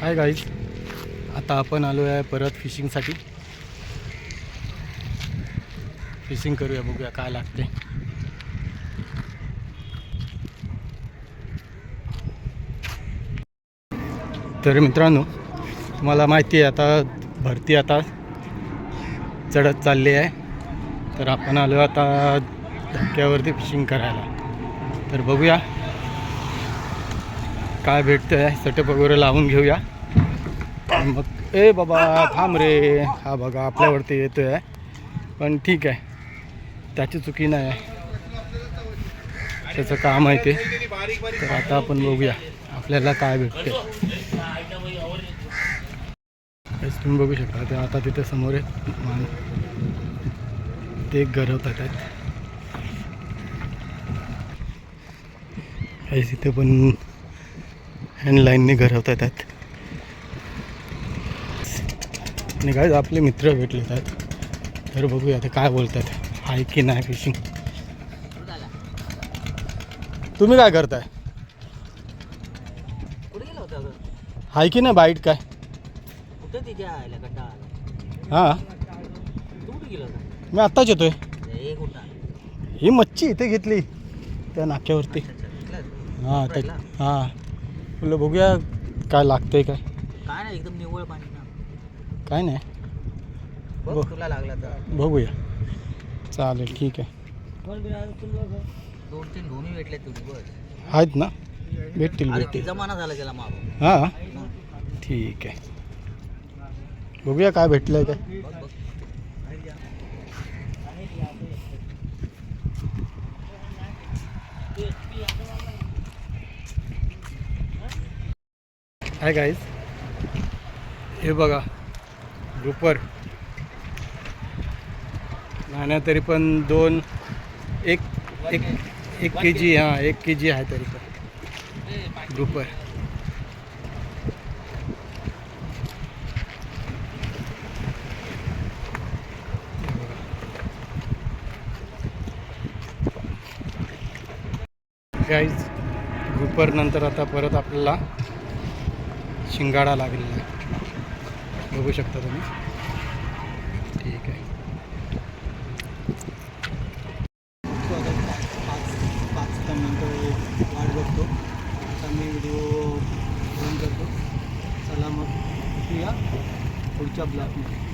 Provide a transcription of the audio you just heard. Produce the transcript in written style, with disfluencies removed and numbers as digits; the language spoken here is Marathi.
हाय गाईज, आता आपण आलो आहे परत फिशिंगसाठी. फिशिंग करूया, बघूया काय लागते. तर मित्रांनो, तुम्हाला माहिती आहे आता भरती आता चढत चालली आहे. तर आपण आलो आता धक्क्यावरती फिशिंग करायला. तर बघूया काय भेटतं आहे. सेटअप वगैरे लावून घेऊया. मग ए बाबा थांब रे. हा बघा आपल्यावरती येतो आहे, पण ठीक आहे, त्याची चुकी नाही आहे, त्याचं काम आहे ते. तर आता आपण बघूया आपल्याला काय भेटते. तुम्ही बघू शकता ते आता तिथे समोर आहे, ते गरवतात आहेत. इथे पण हँडलाईनने गरवतात आहेत. आणि काय आपले मित्र भेटले आहेत. तर बघूया ते काय बोलतात, आहे की नाही फिशिंग. तुम्ही काय करताय? आहे की नाही बाईट काय? हां मी आत्ताच येतोय. ही मच्छी इथे घेतली त्या नाक्यावरती. हां हां बोल बघूया काय लागतंय. काय काय नाही, एकदम निव्वळ पाणी ना. काय नाही, तुला लागला तर बघूया. चालेल ठीक आहे. 2-3 भूमी भेटले तुझी बस आहेत ना, भेटतील अरे भेटतील. जमाना झाला त्याला माग. हां ठीक आहे, बघूया काय भेटलं आहे काय. हाय गाईज, हे बघा ग्रुपर नाण्या तरी पण 1 kg. हां 1 kg आहे तरी पण ग्रुपर. गाईज ग्रुपर नंतर आता परत आपल्याला शिंगाडा लागलेला आहे, बघू शकता तुम्ही. ठीक आहे, 5 नंतर वाट बघतो. आता मी व्हिडिओ बंद करतो. चला मग भेटूया पुढच्या ब्लॉगमध्ये.